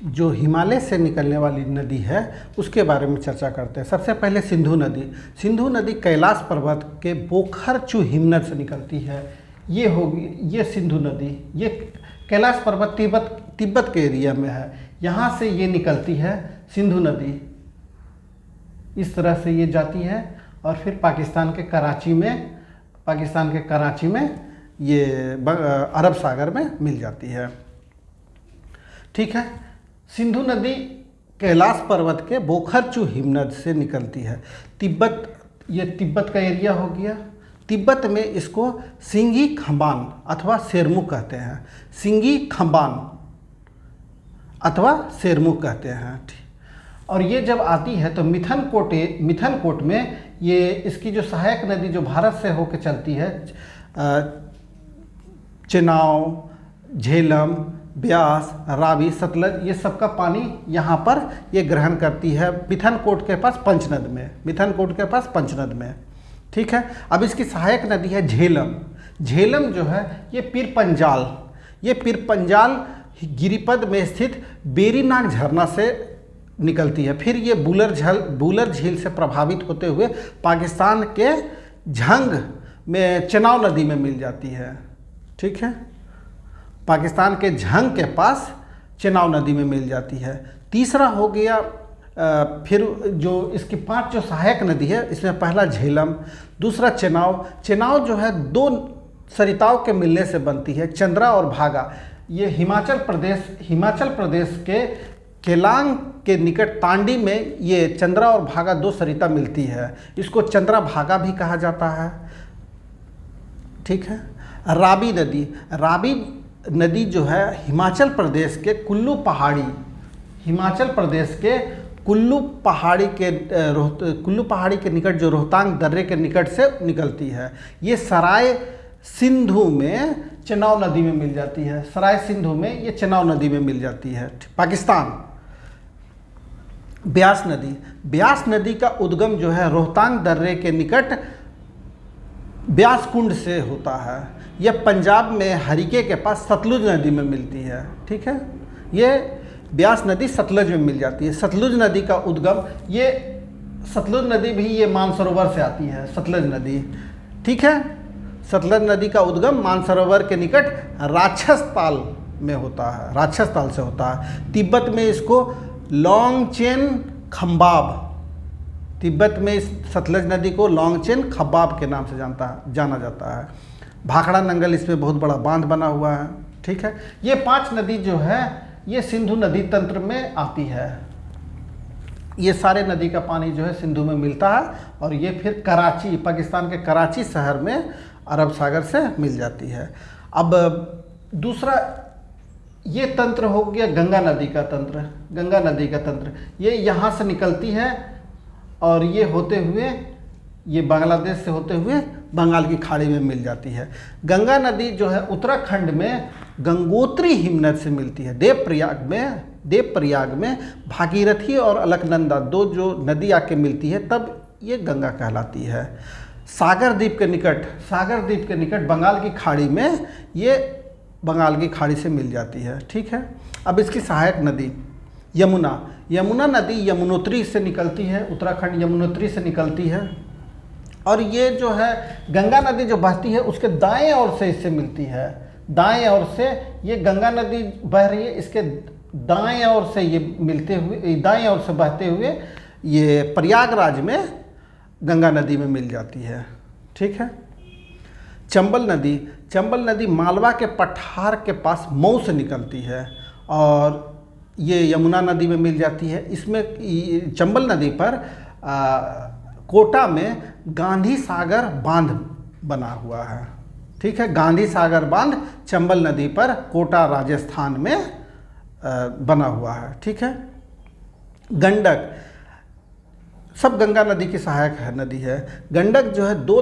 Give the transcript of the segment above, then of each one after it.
जो हिमालय से निकलने वाली नदी है उसके बारे में चर्चा करते हैं। सबसे पहले सिंधु नदी। सिंधु नदी कैलाश पर्वत के बोखरचू हिमनद से निकलती है। ये होगी ये सिंधु नदी। ये कैलाश पर्वत तिब्बत के एरिया में है, यहाँ से ये निकलती है सिंधु नदी। इस तरह से ये जाती है और फिर पाकिस्तान के कराची में ये अरब सागर में मिल जाती है। ठीक है। सिंधु नदी कैलाश पर्वत के बोखरचू हिमनद से निकलती है। ये तिब्बत का एरिया हो गया। तिब्बत में इसको सिंगी खंबान अथवा सेरमुख कहते हैं। सिंगी खंबान अथवा सेरमुख कहते हैं। और ये जब आती है तो मिथनकोट में ये इसकी जो सहायक नदी जो भारत से होकर चलती है, चेनाब, झेलम, ब्यास, रावी, सतलज, ये सब का पानी यहाँ पर ये ग्रहण करती है मिथनकोट के पास पंचनद में। ठीक है। अब इसकी सहायक नदी है झेलम। झेलम जो है ये पीर पंजाल गिरिपद में स्थित बेरीनाग झरना से निकलती है। फिर ये बूलर झील से प्रभावित होते हुए पाकिस्तान के झंग में चेनाब नदी में मिल जाती है। ठीक है। पाकिस्तान के झंग के पास चेनाब नदी में मिल जाती है। तीसरा हो गया फिर जो इसकी 5 जो सहायक नदी है, इसमें पहला झेलम, दूसरा चेनाब जो है 2 सरिताओं के मिलने से बनती है, चंद्रा और भागा। ये हिमाचल प्रदेश के केलांग के निकट तांडी में ये चंद्रा और भागा 2 सरिता मिलती है। इसको चंद्रा भागा भी कहा जाता है। ठीक है। रावी नदी जो है हिमाचल प्रदेश के कुल्लू पहाड़ी के निकट जो रोहतांग दर्रे के निकट से निकलती है। ये सराय सिंधु में चेनाब नदी में मिल जाती है। ये चेनाब नदी में मिल जाती है। पाकिस्तान। ब्यास नदी का उद्गम जो है रोहतांग दर्रे के निकट ब्यास कुंड से होता है। यह पंजाब में हरिके के पास सतलुज नदी में मिलती है। ठीक है। ये ब्यास नदी सतलुज में मिल जाती है। सतलुज नदी का उद्गम सतलुज नदी भी ये मानसरोवर से आती है, सतलुज नदी। ठीक है। सतलुज नदी का उद्गम मानसरोवर के निकट राक्षस ताल से होता है। तिब्बत में इसको लोंगचेन खंबाब, तिब्बत में इस सतलज नदी को लोंगचेन खंबाब के नाम से जाना जाता है। भाखड़ा नंगल इसमें बहुत बड़ा बांध बना हुआ है। ठीक है। ये 5 नदी जो है ये सिंधु नदी तंत्र में आती है। ये सारे नदी का पानी जो है सिंधु में मिलता है और ये फिर पाकिस्तान के कराची शहर में अरब सागर से मिल जाती है। अब दूसरा ये तंत्र हो गया गंगा नदी का तंत्र। ये यहाँ से निकलती है और ये होते हुए ये बांग्लादेश से होते हुए बंगाल की खाड़ी में मिल जाती है। गंगा नदी जो है उत्तराखंड में गंगोत्री हिमनद से मिलती है। देवप्रयाग में भागीरथी और अलकनंदा 2 जो नदी आके मिलती है तब ये गंगा कहलाती है। सागर द्वीप के निकट बंगाल की खाड़ी में ये बंगाल की खाड़ी से मिल जाती है। ठीक है। अब इसकी सहायक नदी यमुना नदी यमुनोत्री से निकलती है। उत्तराखंड यमुनोत्री से निकलती है और ये जो है गंगा नदी जो बहती है उसके दाएं ओर से इससे मिलती है। दाएं ओर से ये गंगा नदी बह रही है, इसके दाएं ओर से ये दाएं ओर से बहते हुए ये प्रयागराज में गंगा नदी में मिल जाती है। ठीक है। चंबल नदी मालवा के पठार के पास मऊ से निकलती है और ये यमुना नदी में मिल जाती है। इसमें चंबल नदी पर कोटा में गांधी सागर बांध बना हुआ है। ठीक है। गांधी सागर बांध चंबल नदी पर कोटा राजस्थान में बना हुआ है। ठीक है। गंडक सब गंगा नदी की सहायक नदी है। गंडक जो है 2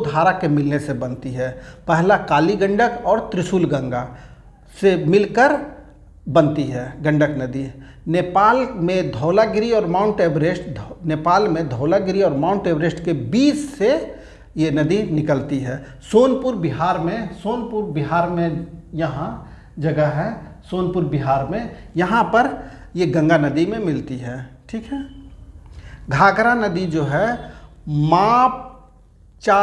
धारा के मिलने से बनती है। पहला काली गंडक और त्रिशूल गंगा से मिलकर बनती है गंडक नदी। नेपाल में धौलागिरी और माउंट एवरेस्ट के बीच से ये नदी निकलती है। सोनपुर बिहार में यहाँ जगह है सोनपुर बिहार में, यहाँ पर ये गंगा नदी में मिलती है। ठीक है। घाघरा नदी जो है मापचा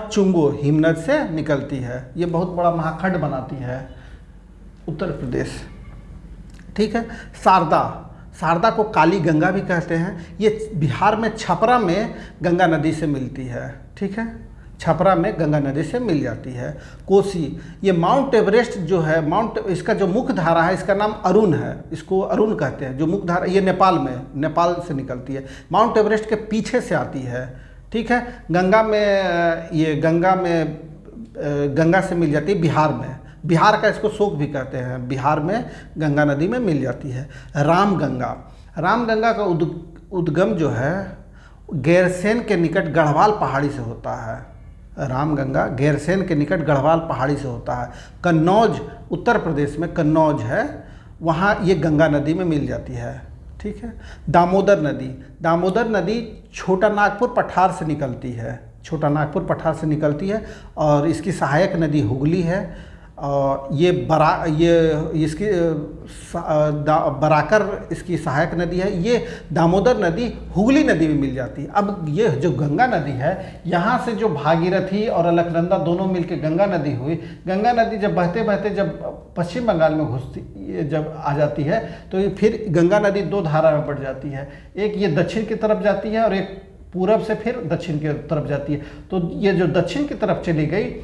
चुंगो हिमनद से निकलती है। ये बहुत बड़ा महाखंड बनाती है उत्तर प्रदेश। ठीक है। शारदा को काली गंगा भी कहते हैं। ये बिहार में छपरा में गंगा नदी से मिलती है। ठीक है। छपरा में गंगा नदी से मिल जाती है। कोसी, ये माउंट एवरेस्ट जो है, इसका जो मुख्य धारा है, इसका नाम अरुण है, इसको अरुण कहते हैं। जो मुख्य धारा ये नेपाल से निकलती है, माउंट एवरेस्ट के पीछे से आती है। ठीक है। गंगा से मिल जाती है बिहार में। बिहार का इसको शोक भी कहते हैं। बिहार में गंगा नदी में मिल जाती है। रामगंगा का उद्गम जो है गैरसैंण के निकट गढ़वाल पहाड़ी से होता है। रामगंगा गैरसैंण के निकट गढ़वाल पहाड़ी से होता है। कन्नौज, उत्तर प्रदेश में कन्नौज है, वहाँ ये गंगा नदी में मिल जाती है। ठीक है। दामोदर नदी छोटा नागपुर पठार से निकलती है। और इसकी सहायक नदी हुगली है। और बराकर इसकी सहायक नदी है। ये दामोदर नदी हुगली नदी में मिल जाती है। अब ये जो गंगा नदी है, यहाँ से जो भागीरथी और अलकनंदा दोनों मिलकर गंगा नदी हुई। गंगा नदी जब बहते बहते जब पश्चिम बंगाल में जब आ जाती है, तो ये फिर गंगा नदी दो धारा में बढ़ जाती है। एक ये दक्षिण की तरफ जाती है और एक पूरब से फिर दक्षिण की तरफ जाती है। तो ये जो दक्षिण की तरफ चली गई,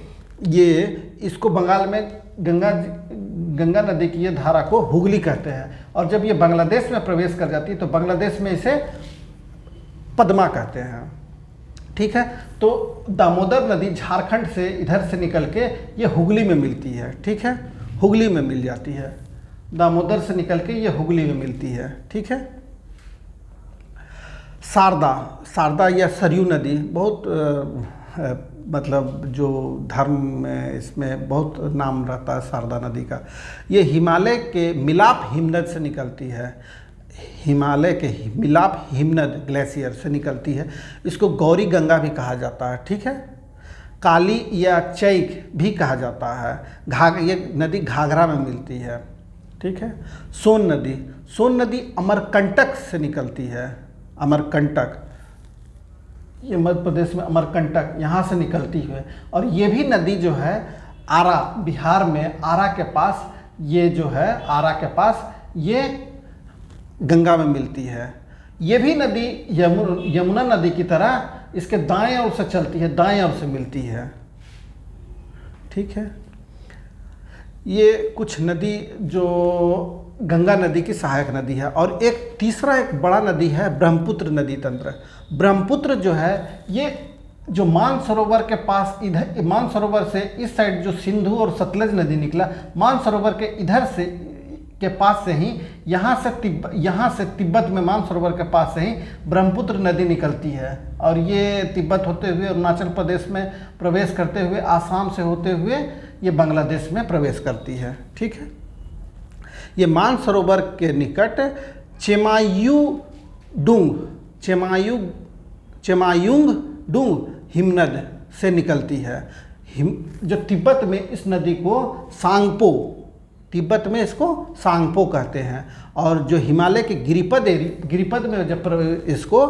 ये इसको बंगाल में गंगा नदी की ये धारा को हुगली कहते हैं। और जब ये बांग्लादेश में प्रवेश कर जाती है, तो बांग्लादेश में इसे पद्मा कहते हैं। ठीक है। तो दामोदर नदी झारखंड से इधर से निकल के ये हुगली में मिलती है। ठीक है। हुगली में मिल जाती है। दामोदर से निकल के ये हुगली में मिलती है। ठीक है। शारदा या सरयू नदी बहुत मतलब जो धर्म में इसमें बहुत नाम रहता है शारदा नदी का। ये हिमालय के मिलाप हिमनद से निकलती है। हिमालय के मिलाप हिमनद ग्लेशियर से निकलती है। इसको गौरी गंगा भी कहा जाता है। ठीक है। काली या चैक भी कहा जाता है। ये नदी घाघरा में मिलती है। ठीक है। सोन नदी अमरकंटक से निकलती है। अमरकंटक, ये मध्य प्रदेश में अमरकंटक यहाँ से निकलती है। और ये भी नदी जो है आरा, बिहार में आरा के पास, ये जो है आरा के पास ये गंगा में मिलती है। ये भी नदी यमुना नदी की तरह इसके दाएं ओर से चलती है, दाएं ओर से मिलती है। ठीक है। ये कुछ नदी जो गंगा नदी की सहायक नदी है। और एक बड़ा नदी है ब्रह्मपुत्र नदी तंत्र। ब्रह्मपुत्र जो है ये जो मानसरोवर के पास, इधर मानसरोवर से इस साइड जो सिंधु और सतलज नदी निकला, मानसरोवर के इधर से के पास से ही यहाँ से तिब्बत में मानसरोवर के पास से ही ब्रह्मपुत्र नदी निकलती है। और ये तिब्बत होते हुए अरुणाचल प्रदेश में प्रवेश करते हुए, आसाम से होते हुए ये बांग्लादेश में प्रवेश करती है। ठीक है। ये मानसरोवर के निकट चेमायुंगडुंग हिमनद से निकलती है। जो तिब्बत में इस नदी को सांगपो कहते हैं। और जो हिमालय के गिरिपद में जब इसको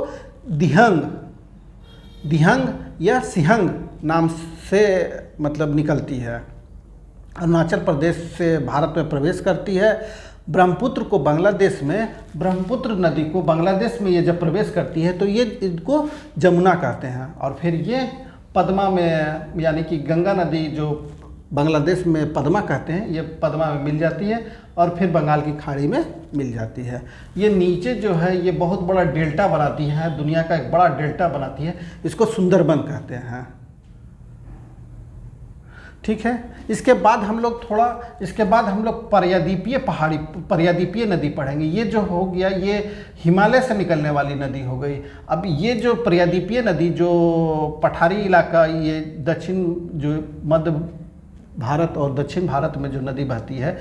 दिहंग या सिहंग नाम से मतलब निकलती है। अरुणाचल प्रदेश से भारत में प्रवेश करती है। ब्रह्मपुत्र नदी को बांग्लादेश में ये जब प्रवेश करती है, तो ये इनको जमुना कहते हैं। और फिर ये पद्मा में, यानी कि गंगा नदी जो बांग्लादेश में पद्मा कहते हैं, ये पद्मा में मिल जाती है और फिर बंगाल की खाड़ी में मिल जाती है। ये नीचे जो है ये बहुत बड़ा डेल्टा बनाती है, दुनिया का एक बड़ा डेल्टा बनाती है। इसको सुंदरबन कहते हैं। ठीक है। इसके बाद हम लोग पर्यादीपीय नदी पढ़ेंगे। ये जो हो गया ये हिमालय से निकलने वाली नदी हो गई। अब ये जो पर्यादीपीय नदी जो पठारी इलाका, ये दक्षिण जो मध्य भारत और दक्षिण भारत में जो नदी बहती है,